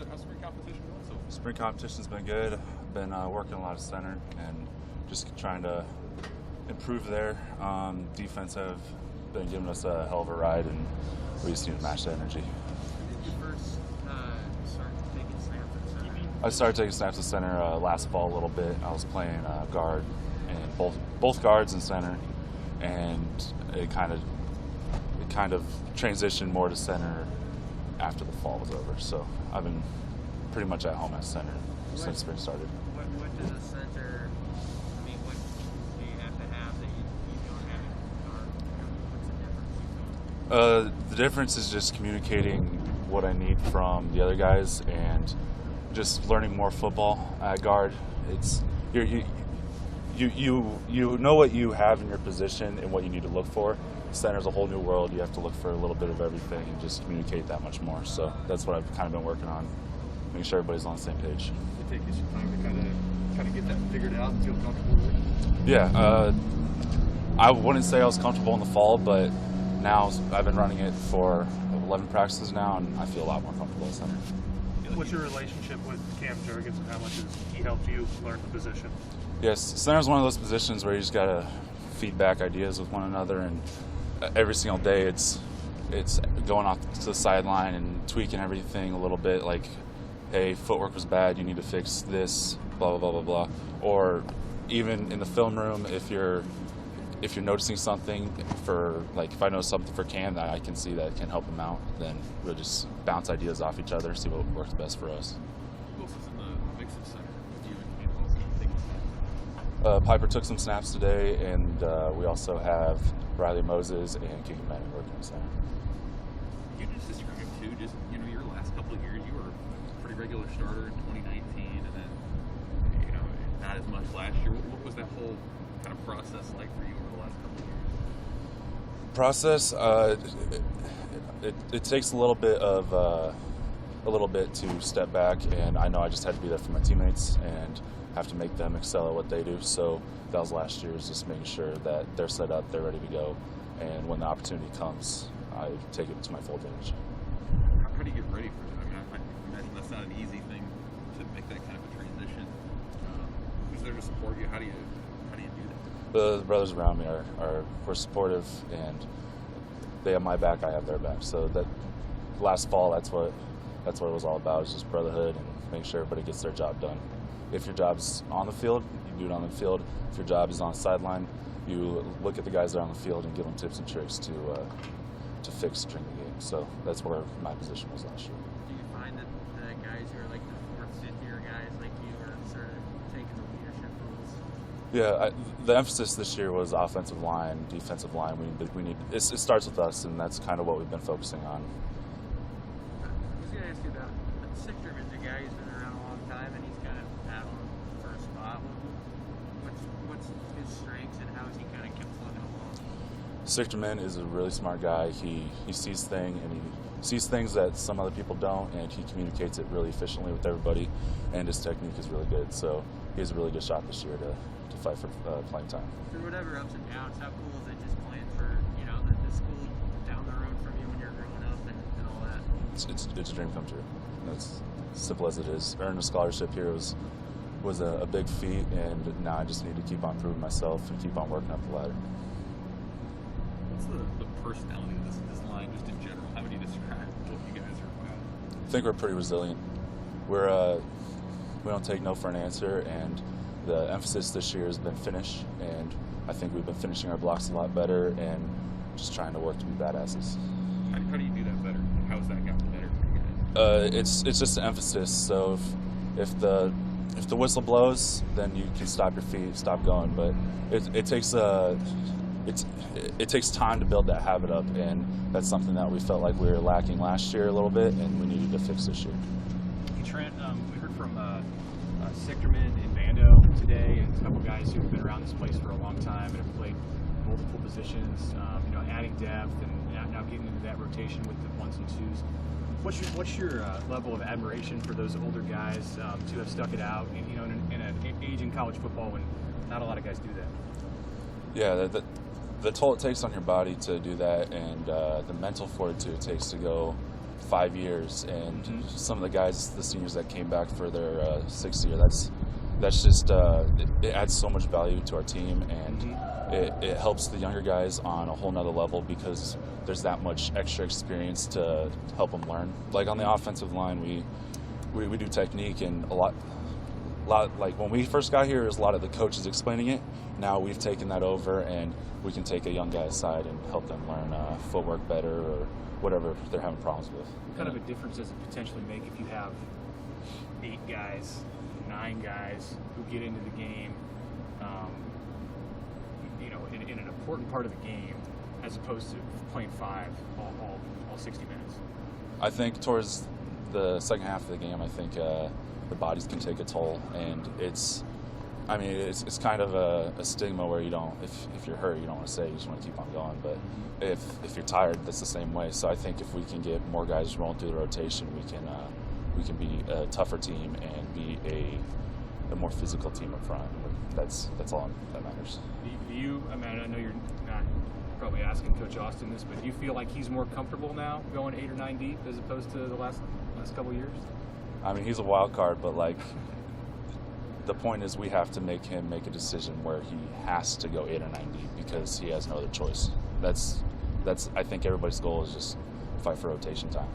How's spring competition going so far? Spring competition's been good. I've been working a lot of center and just trying to improve there. Defense have been giving us a hell of a ride, and we just need to match that energy. When did you first start taking snaps at center? I started taking snaps at center last fall a little bit. I was playing guard and both guards and center, and it kind of transitioned more to center after the fall was over. So I've been pretty much at home at center since spring started. What does a center, I mean, what do you have to have that you don't have at guard? What's the difference? The difference is just communicating what I need from the other guys and just learning more football at guard. It's you know what you have in your position and what you need to look for. Center's a whole new world. You have to look for a little bit of everything and just communicate that much more. So that's what I've kind of been working on, making sure everybody's on the same page. It take you some time to kind of get that figured out and feel comfortable with it? Yeah, I wouldn't say I was comfortable in the fall, but now I've been running it for 11 practices now, and I feel a lot more comfortable at center. What's your relationship with Cam Jurgens, and how much has he helped you learn the position? Yes, center's one of those positions where you just gotta feedback ideas with one another, and every single day it's going off to the sideline and tweaking everything a little bit, like, hey, footwork was bad, you need to fix this, blah, blah, blah, blah, blah. Or even in the film room, if you're noticing something for, like, if I know something for Cam that I can see that can help him out, then we'll just bounce ideas off each other, see what works best for us. Who else is in the mix at center with you and Cam Wilson taking snaps? Piper took some snaps today, and we also have Riley Moses and Keegan Manning working in center. You just described too, just your last couple of years, you were a pretty regular starter in 2019, and then not as much last year. What was that whole kind of process like for you over the last couple of years? Process, it takes a little bit to step back, and I know I just had to be there for my teammates and have to make them excel at what they do. So that was last year, is just making sure that they're set up, they're ready to go, and when the opportunity comes, I take it to my full advantage. How do you get ready for that? I mean, I imagine that's not an easy thing to make that kind of a transition. Who's there to support you? How do you do that? The brothers around me were supportive, and they have my back, I have their back. So that last fall, that's what it was all about. It's just brotherhood and making sure everybody gets their job done. If your job's on the field, you do it on the field. If your job is on the sideline, you look at the guys that are on the field and give them tips and tricks to fix during the game. So that's where my position was last year. Do you find that the guys who are like the fourth, fifth year guys like you are sort of taking the leadership roles? Yeah, the emphasis this year was offensive line, defensive line. We need it starts with us, and that's kind of what we've been focusing on. I was going to ask you about Sichterman's a guy who's been around a long time, and he's kind of battling for a spot. What's his strengths, and how has he kind of kept plugging along? Sichterman is a really smart guy. He sees things that some other people don't, and he communicates it really efficiently with everybody, and his technique is really good. So he has a really good shot this year to fight for playing time. Through whatever ups and downs, how cool is it just playing for the school down the road from you when you're growing up and all that? It's a dream come true. It's simple as it is. Earning a scholarship here was a big feat, and now I just need to keep on proving myself and keep on working up the ladder. What's the personality of this line just in general? How would you describe what you guys are about? I think we're pretty resilient. We don't take no for an answer, and the emphasis this year has been finish, and I think we've been finishing our blocks a lot better and just trying to work to be badasses. How do you do that better? How has that gotten better for you guys? It's just an emphasis. So if the whistle blows, then you can stop your feet, stop going. But it takes time to build that habit up, and that's something that we felt like we were lacking last year a little bit, and we needed to fix this year. Hey Trent, we heard from Sichterman and Bando today, and a couple guys who've been around this place for a long time and have played multiple positions. Adding depth and now getting into that rotation with the ones and twos. What's your level of admiration for those older guys to have stuck it out? In an age in college football when not a lot of guys do that. Yeah, the toll it takes on your body to do that, and the mental fortitude it takes to go 5 years, and Mhm. some of the guys, the seniors that came back for their sixth year, that's just it adds so much value to our team, and it helps the younger guys on a whole nother level because there's that much extra experience to help them learn. Like on the offensive line, we do technique, and a lot like when we first got here, it was a lot of the coaches explaining it. Now we've taken that over, and we can take a young guy aside and help them learn footwork better or whatever they're having problems with. What kind of a difference does it potentially make if you have 8 guys, 9 guys who get into the game, in an important part of the game, as opposed to playing 5 all 60 minutes? I think towards the second half of the game, I think the bodies can take a toll, and it's kind of a stigma where you don't, if you're hurt, you don't want to say, you just want to keep on going. But if you're tired, that's the same way. So I think if we can get more guys rolling through the rotation, we can be a tougher team and be a more physical team up front. That's all that matters. Do you, I know you're not probably asking Coach Austin this, but do you feel like he's more comfortable now going 8 or 9 deep as opposed to the last couple of years? I mean, he's a wild card, but like the point is we have to make him make a decision where he has to go 8 or 9 deep because he has no other choice. That's I think everybody's goal is just fight for rotation time.